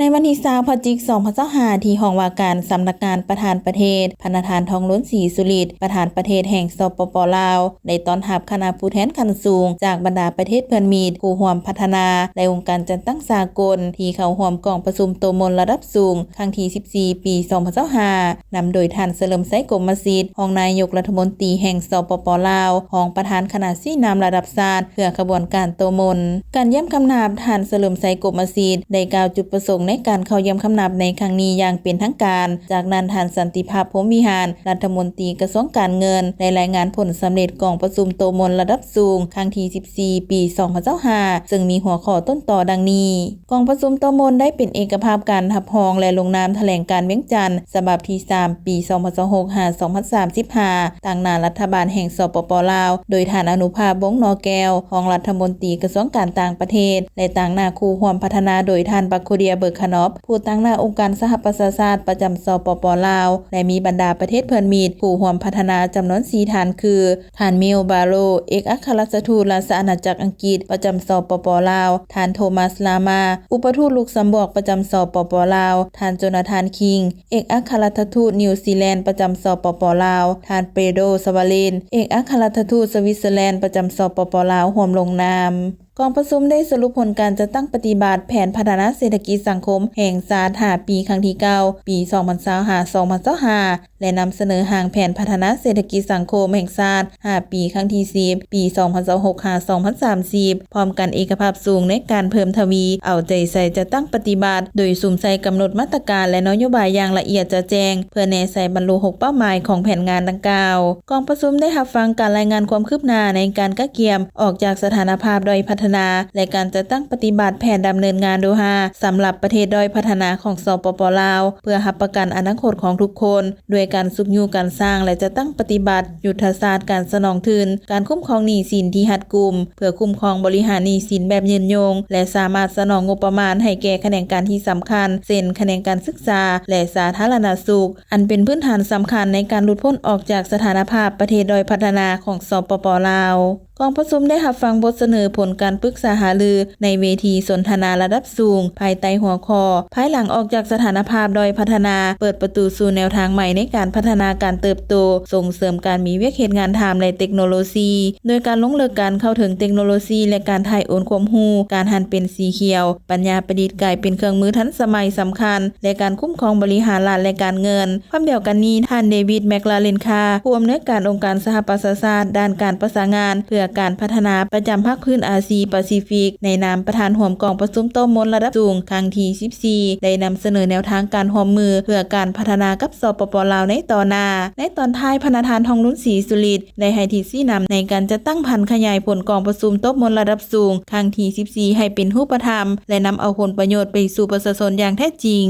ในวันที่20พฤศจิกายน2025ที่ห้องว่าการสำนักงานประธานประเทศพระธานทองล้นศรีสุริตประธานประเทศแห่งสปป.ลาวได้ต้อนรับคณะผู้แทนขั้นสูงจากบรรดาประเทศเพื่อนมิตรผู้ร่วมพัฒนาและองค์การจัดตั้งสากลที่เข้าร่วมกองประชุมโตมนระดับสูงครั้งที่14ปี2025นำโดยท่านเฉลิมไสกรมสิทธิ์รองนายกรัฐมนตรีแห่งสปป.ลาวรองประธานคณะสีนามระดับชาติเพื่อขบวนการโตมนการเยี่ยมคำนับท่านเฉลิมไสกรมสิทธิ์ได้กล่าวจุดประสงค์ในการเข้าเยี่ยมคำนับในครั้งนี้อย่างเป็นทางการจากนั้นท่านสันติภาพพรหมวิหารรัฐมนตรีกระทรวงการเงินได้รายงานผลสำเร็จกองประชุมโตมนระดับสูงครั้งที่14ปี2025ซึ่งมีหัวข้อต้นต่อดังนี้กองประชุมโตมนได้เป็นเอกภาพการรับรองและลงนามแถลงการเวียงจันทร์ฉบับที่3ปี2026-2035ต่างหน้ารัฐบาลแห่งสปป.ลาวโดยท่านอนุภาพวงศ์นอแก้วรองรัฐมนตรีกระทรวงการต่างประเทศและต่างหน้าคู่ร่วมพัฒนาโดยท่านบักโคเดียเบิกขนอบผู้ตั้งหน้าองค์การสหประชาชาติประจำสปป.ลาวและมีบรรดาประเทศเพื่อนมิตรผู้ร่วมพัฒนาจำนวน4ท่านคือท่านมิลบาโรเอกอัครราชทูตราชอาณาจักรอังกฤษประจำสปป.ลาวท่านโทมัสลามาอุปทูตลุกเซมเบิร์กประจำสปป.ลาวท่านโจนาธานคิงเอกอัครราชทูตนิวซีแลนด์ประจำสปป.ลาวท่านเปโดสวาเลนเอกอัครราชทูตสวิตเซอร์แลนด์ประจำสปป.ลาวร่วมลงนามกองประชุมได้สรุปผลการจัดตั้งปฏิบัติแผนพัฒนาเศรษฐกิจสังคมแห่งชาติ5ปีครั้งที่9ปี2025-2025และนำเสนอห่างแผนพัฒนาเศรษฐกิจสังคมแห่งชาติ5ปีครั้งที่10ปี2026-2030พร้อมกันเอกภาพสูงในการเพิ่มทวีเอาใจใส่จัดตั้งปฏิบัติโดยสุ่มใส่กำหนดมาตรการและนโยบายอย่างละเอียดจะแจ้งเพื่อแน่ใจบรรลุ6เป้าหมายของแผนงานดังกล่าวกองประชุมได้รับฟังการรายงานความคืบหน้าในการกะเกียมออกจากสถานภาพด้อยพัฒนาและการจัดตั้งปฏิบัติแผนดำเนินงานโดฮาสำหรับประเทศด้อยพัฒนาของสปป.ลาวเพื่อรับประกันอนาคตของทุกคนด้วยการสุขอยู่การสร้างและจะตั้งปฏิบัติยุทธศาสตร์การสนองทุนการคุ้มครองหนี้สินที่รัดกุมเพื่อคุ้มครองบริหารหนี้สินแบบยืนยงและสามารถสนองงบประมาณให้แก่แขนงการที่สำคัญเช่นแขนงการศึกษาและสาธารณสุขอันเป็นพื้นฐานสำคัญในการหลุดพ้นออกจากสถานภาพประเทศด้อยพัฒนาของสปป.ลาวกองประชุมได้รับฟังบทเสนอผลการปรึกษาหารือในเวทีสนทนาระดับสูงภายใต้หัวข้อภายหลังออกจากสถานภาพด้อยพัฒนาเปิดประตูสู่แนวทางใหม่ในการพัฒนาการเติบโตส่งเสริมการมีเวียกเหตุงานทำและเทคโนโลยีโดยการลงเลิกการเข้าถึงเทคโนโลยีและการถ่ายโอนความรู้การหันเป็นสีเขียวปัญญาประดิษฐ์กลายเป็นเครื่องมือทันสมัยสำคัญและการคุ้มครองบริหารรัฐและการเงินพร้อมเดียวกันนี้ท่านเดวิดแมคลาเรนคาผู้อำนวยการองค์การสหประชาชาติด้านการประสานงานเพื่อการพัฒนาประจำภาคพื้นอาซีแปซิฟิกในนามประธานร่วมกองประชุมโตมนระดับสูงครั้งที่14ได้นำเสนอแนวทางการร่วมมือเพื่อการพัฒนากับสปป.ลาวในตอนหน้าในตอนท้ายพระธานทองล้นศรีสุริตได้ให้ที่ชี้นำในการจะตั้งพันขยายผลกองประชุมโตมนระดับสูงครั้งที่14ให้เป็นรูปธรรมและนำเอาผลประโยชน์ไปสู่ประชาชนอย่างแท้จริง